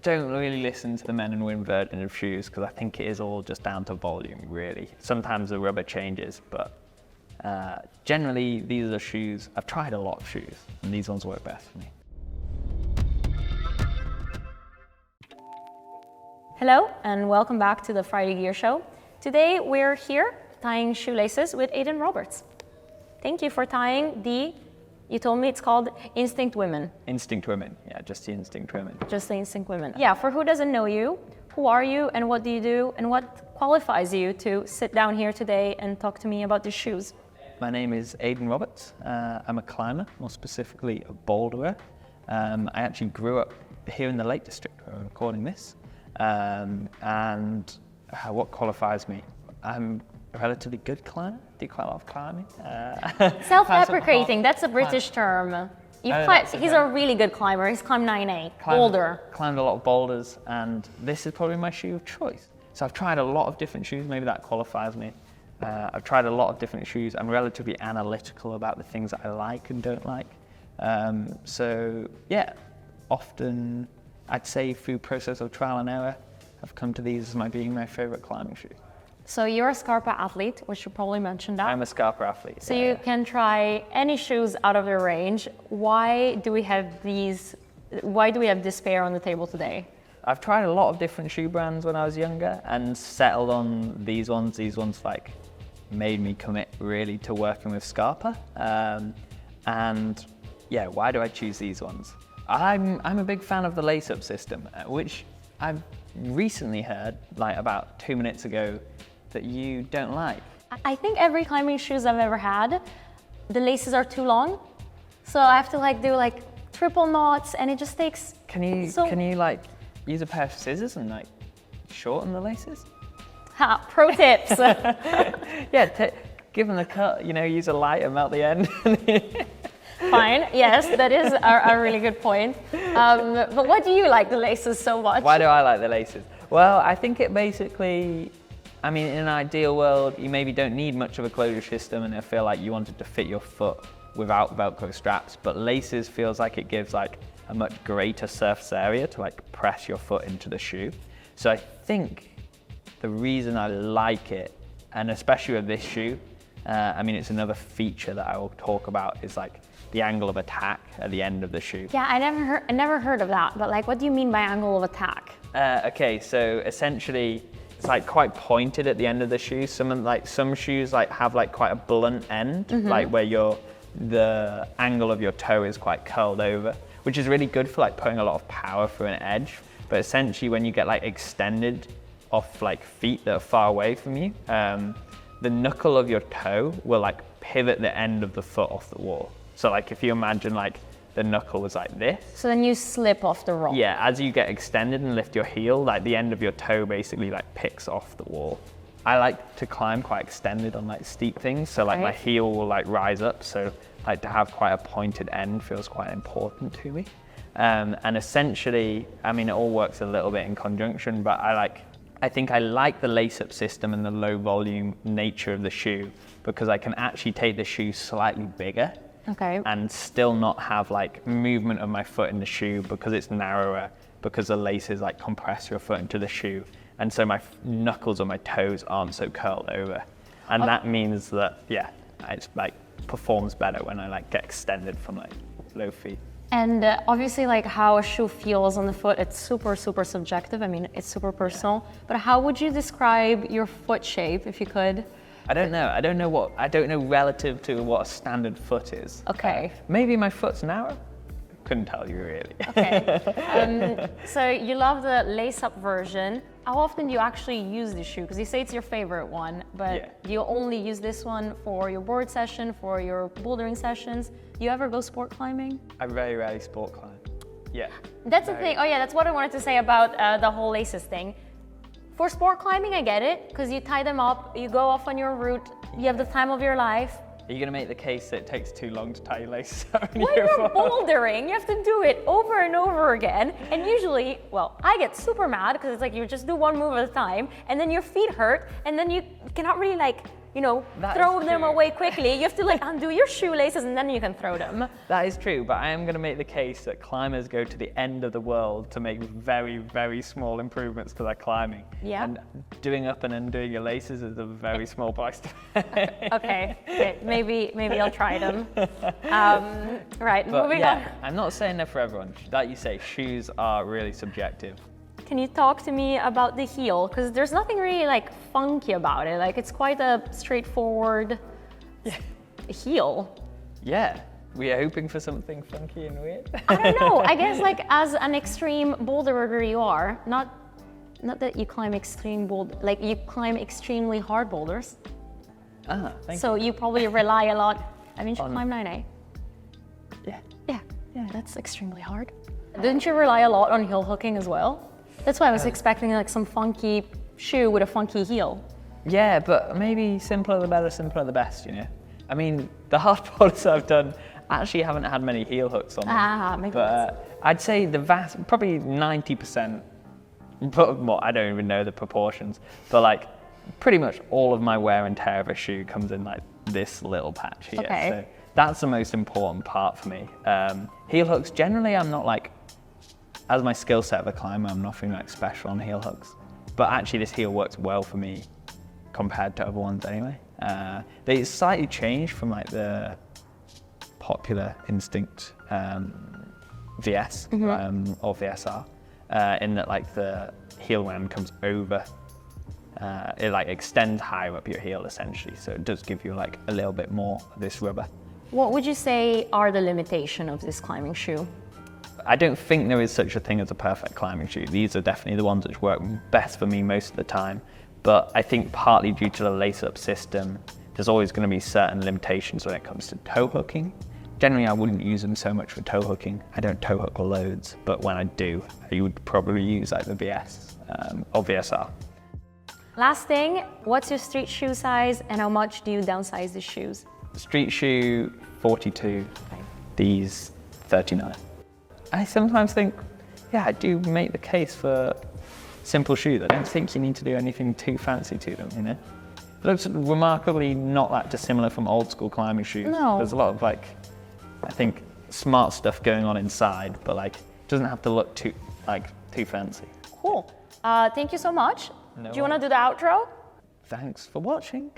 don't really listen to the men and women version of shoes because I think it is all just down to volume, really. Sometimes the rubber changes, but generally these are the shoes. I've tried a lot of shoes, and these ones work best for me. Hello, and welcome back to the Friday Gear Show. Today we're here tying shoelaces with Aidan Roberts. Thank you for tying you told me it's called Instinct Women. Instinct Women, yeah, just the Instinct Women. Just the Instinct Women. Yeah, for who doesn't know you, who are you and what do you do and what qualifies you to sit down here today and talk to me about the shoes? My name is Aidan Roberts. I'm a climber, more specifically a boulderer. I actually grew up here in the Lake District where I'm recording this. What qualifies me? I'm a relatively good climber, do quite a lot of climbing. Self-deprecating, that's a British term. He's a really good climber, he's climbed 9A, boulder. Climbed a lot of boulders, and this is probably my shoe of choice. So I've tried a lot of different shoes, maybe that qualifies me. I've tried a lot of different shoes. I'm relatively analytical about the things that I like and don't like. So yeah, often I'd say through process of trial and error, I've come to these as being my favorite climbing shoe. So you're a Scarpa athlete, we should probably mention that. I'm a Scarpa athlete. So you can try any shoes out of their range. Why do we have this pair on the table today? I've tried a lot of different shoe brands when I was younger and settled on these ones. These ones made me commit really to working with Scarpa. And yeah, why do I choose these ones? I'm a big fan of the lace-up system, which I've recently heard, about 2 minutes ago, that you don't like. I think every climbing shoes I've ever had, the laces are too long. So I have to do triple knots and it just takes... Can you use a pair of scissors and shorten the laces? Pro tips. Yeah, give them the cut, use a lighter, melt the end. Fine, yes, that is a really good point. But why do you like the laces so much? Why do I like the laces? Well, I think it basically, in an ideal world, you maybe don't need much of a closure system and I feel like you wanted to fit your foot without Velcro straps, but laces feels like it gives a much greater surface area to press your foot into the shoe. So I think the reason I like it, and especially with this shoe, it's another feature that I will talk about is the angle of attack at the end of the shoe. Yeah, I never heard of that, but what do you mean by angle of attack? Okay, so essentially it's quite pointed at the end of the shoe. Some shoes have quite a blunt end, where the angle of your toe is quite curled over, which is really good for putting a lot of power through an edge. But essentially when you get extended off feet that are far away from you, the knuckle of your toe will pivot the end of the foot off the wall. So if you imagine the knuckle was this. So then you slip off the roll. Yeah, as you get extended and lift your heel, the end of your toe basically picks off the wall. I like to climb quite extended on steep things, so my heel will rise up, so to have quite a pointed end feels quite important to me. And essentially, it all works a little bit in conjunction, but I think I like the lace-up system and the low volume nature of the shoe because I can actually take the shoe slightly bigger. Okay. And still not have movement of my foot in the shoe because it's narrower, because the laces compress your foot into the shoe, and so my knuckles or my toes aren't so curled over, and that means that it's performs better when I get extended from low feet. And obviously how a shoe feels on the foot, it's super subjective. It's super personal. Yeah. But how would you describe your foot shape if you could? I don't know. I don't know relative to what a standard foot is. Okay. Maybe my foot's narrow. Couldn't tell you really. Okay. So you love the lace-up version. How often do you actually use this shoe? Because you say it's your favorite one, but do you only use this one for your board session, for your bouldering sessions? Do you ever go sport climbing? I very rarely sport climb. Yeah. That's the thing. Oh yeah, that's what I wanted to say about the whole laces thing. For sport climbing, I get it, because you tie them up, you go off on your route, you have the time of your life. Are you going to make the case that it takes too long to tie your laces up? When you're bouldering, you have to do it over and over again. And usually, well, I get super mad because it's you just do one move at a time, and then your feet hurt, and then you cannot really throw them away quickly. You have to like undo your shoelaces and then you can throw them. That is true, but I am going to make the case that climbers go to the end of the world to make very, very small improvements to their climbing. Yeah. And doing up and undoing your laces is a very small price to pay. Okay, maybe I'll try them. Right, But moving on. I'm not saying they're for everyone. Like you say, shoes are really subjective. Can you talk to me about the heel? Because there's nothing really like funky about it. Like it's quite a straightforward heel. Yeah, we are hoping for something funky and weird. I don't know. I guess like as an extreme boulderer you are, not that you climb like you climb extremely hard boulders. Thank you. So you probably rely a lot. I mean, you climb 9A. Yeah, that's extremely hard. Didn't you rely a lot on heel hooking as well? That's why I was expecting like some funky shoe with a funky heel. Yeah, but maybe simpler the better, simpler the best, I mean, the hard boulders I've done actually haven't had many heel hooks on them. Maybe. But I'd say probably 90%, but more, I don't even know the proportions, but like pretty much all of my wear and tear of a shoe comes in like this little patch here. Okay. So that's the most important part for me. Heel hooks, generally I'm not like, as my skill set of a climber, I'm nothing like special on heel hooks. But actually this heel works well for me compared to other ones anyway. They slightly changed from like the popular Instinct VS or VSR in that like the heel ram comes over. It like extends higher up your heel essentially, so it does give you like a little bit more of this rubber. What would you say are the limitations of this climbing shoe? I don't think there is such a thing as a perfect climbing shoe. These are definitely the ones which work best for me most of the time. But I think partly due to the lace-up system, there's always going to be certain limitations when it comes to toe hooking. Generally, I wouldn't use them so much for toe hooking. I don't toe hook loads, but when I do, I would probably use like the VS or VSR. Last thing, what's your street shoe size and how much do you downsize the shoes? Street shoe, 42. These, 39. I sometimes think, I do make the case for simple shoes. I don't think you need to do anything too fancy to them, It looks remarkably not that dissimilar from old school climbing shoes. No. There's a lot of like, I think, smart stuff going on inside, but like, it doesn't have to look too fancy. Cool. Thank you so much. No Do you want to do the outro? Thanks for watching.